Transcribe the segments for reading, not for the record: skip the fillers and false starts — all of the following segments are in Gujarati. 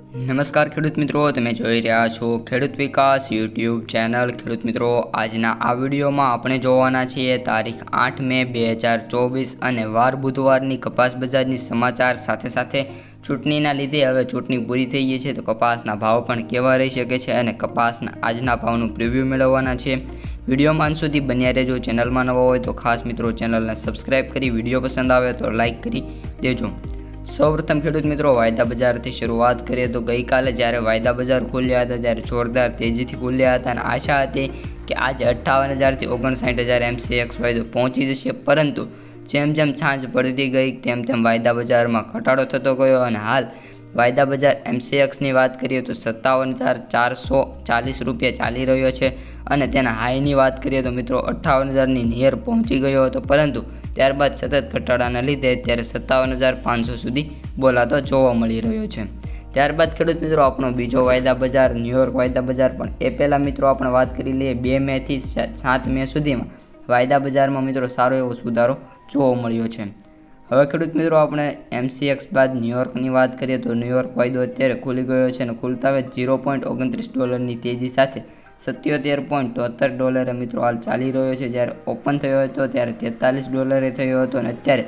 નમસ્કાર ખેડૂત મિત્રો, તમે જોઈ રહ્યા છો ખેડૂત વિકાસ યુટ્યુબ ચેનલ। ખેડૂત મિત્રો, આજના આ વિડીયોમાં આપણે જોવાના છીએ તારીખ 8 મે 2024 અને વાર બુધવારની કપાસ બજારની સમાચાર સાથે ચૂંટણીના લીધે હવે ચૂંટણી પૂરી થઈ ગઈ છે તો કપાસના ભાવ પણ કેવા રહી શકે છે અને કપાસના આજના ભાવનું પ્રિવ્યૂ મેળવવાના છે। વિડીયોમાં અંત સુધી બન્યા રહેજો। ચેનલમાં નવા હોય તો ખાસ મિત્રો ચેનલને સબસ્ક્રાઈબ કરી, વિડીયો પસંદ આવે તો લાઇક કરી દેજો। સૌપ્રથમ ખેડૂત મિત્રો, વાયદા બજારથી શરૂઆત કરીએ તો ગઈકાલે જ્યારે વાયદા બજાર ખુલ્યા હતા ત્યારે જોરદાર તેજીથી ખુલ્યા હતા અને આશા હતી કે આજે 58,000 થી 59,000 MCX વાયદો પહોંચી જશે, પરંતુ જેમ સાંજ પડતી ગઈ તેમ વાયદા બજારમાં ઘટાડો થતો ગયો અને હાલ વાયદા બજાર MCXની વાત કરીએ તો 57,440 રૂપિયા ચાલી રહ્યો છે અને તેના હાઈની વાત કરીએ તો મિત્રો 58,000ની નિયર પહોંચી ગયો હતો, પરંતુ ત્યારબાદ સતત ઘટાડાના લીધે અત્યારે 57,500 સુધી બોલાતો જોવા મળી રહ્યો છે। ત્યારબાદ ખેડૂત મિત્રો, આપણો બીજો વાયદા બજાર ન્યુયોર્ક વાયદા બજાર પણ એ પહેલાં મિત્રો આપણે વાત કરી લઈએ 2 મે થી 7 મે સુધીમાં વાયદા બજારમાં મિત્રો સારો એવો સુધારો જોવા મળ્યો છે। હવે ખેડૂત મિત્રો, આપણે MCX બાદ ન્યુયોર્કની વાત કરીએ તો ન્યુયોર્ક વાયદો અત્યારે ખુલી ગયો છે અને ખુલતા વેત $0.29ની તેજી સાથે $77.73 મિત્રો હાલ ચાલી રહ્યો છે। જ્યારે ઓપન થયો હતો ત્યારે $43 થયો હતો અને અત્યારે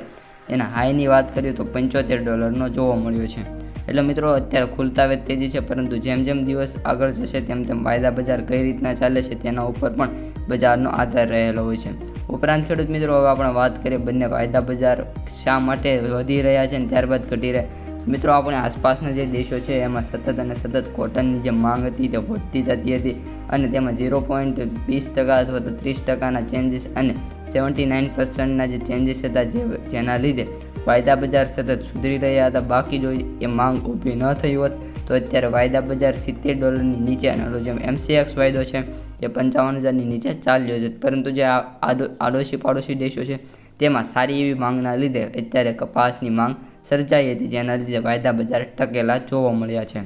એના હાઈની વાત કરીએ તો $75નો જોવા મળ્યો છે। એટલે મિત્રો અત્યારે ખુલતા વેત તેજી છે, પરંતુ જેમ દિવસ આગળ જશે તેમ વાયદા બજાર કઈ રીતના ચાલે છે તેના ઉપર પણ બજારનો આધાર રહેલો હોય છે। ઉપરાંત ખેડૂત મિત્રો, હવે આપણે વાત કરીએ બંને વાયદા બજાર શા માટે વધી રહ્યા છે અને ત્યારબાદ ઘટી રહ્યા મિત્રો, આપણે આસપાસના જે દેશો છે એમાં સતત કોટનની જે માંગ હતી તે વધતી જતી હતી અને તેમાં 0.20% અથવા તો 30%ના ચેન્જીસ અને 79%ના જે ચેન્જીસ હતા જેના લીધે વાયદા બજાર સતત સુધરી રહ્યા હતા। બાકી જો એ માંગ ઊભી ન થઈ હોત તો અત્યારે વાયદા બજાર $70ની નીચે અને જેમ MCX વાયદો છે જે 55,000ની નીચે ચાલ્યો છે, પરંતુ જે આડોશી પાડોશી દેશો છે તેમાં સારી એવી માંગના લીધે અત્યારે કપાસની માંગ સર્જાઈ હતી, જેના લીધે વાયદા બજાર ટકેલા જોવા મળ્યા છે।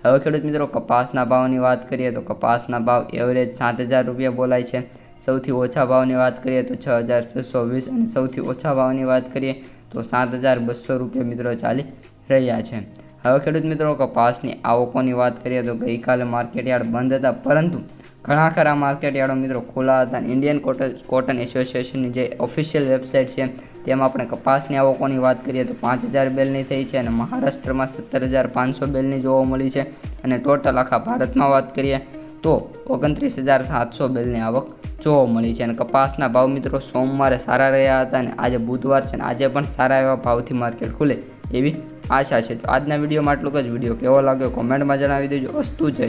હવે ખેડૂત મિત્રો, કપાસના ભાવની વાત કરીએ તો કપાસના ભાવ એવરેજ 7,000 રૂપિયા બોલાય છે। સૌથી ઓછા ભાવની વાત કરીએ તો 6,620 અને સૌથી ઓછા ભાવની વાત કરીએ તો 7,200 રૂપિયા મિત્રો ચાલી રહ્યા છે। હવે ખેડૂત મિત્રો, કપાસની આવકોની વાત કરીએ તો ગઈકાલે માર્કેટયાર્ડ બંધ હતા, પરંતુ ઘણા ખરા માર્કેટયાર્ડો મિત્રો ખુલ્લા હતા। ઇન્ડિયન કોટન એસોસિએશનની જે ઓફિશિયલ વેબસાઇટ છે તેમાં આપણે કપાસની આવકોની વાત કરીએ તો 5,000 બેલની થઈ છે અને મહારાષ્ટ્રમાં 17,500 બેલની જોવા મળી છે અને ટોટલ આખા ભારતમાં વાત કરીએ તો 29,700 બેલની આવક જોવા મળી છે। અને કપાસના ભાવ મિત્રો સોમવારે સારા રહ્યા હતા અને આજે બુધવાર છે અને આજે પણ સારા એવા ભાવથી માર્કેટ ખુલે એવી આશા છે। તો આજના વિડીયોમાં આટલું જ। વિડીયો કેવો લાગ્યો કોમેન્ટમાં જણાવી દેજો। અસ્તુ જય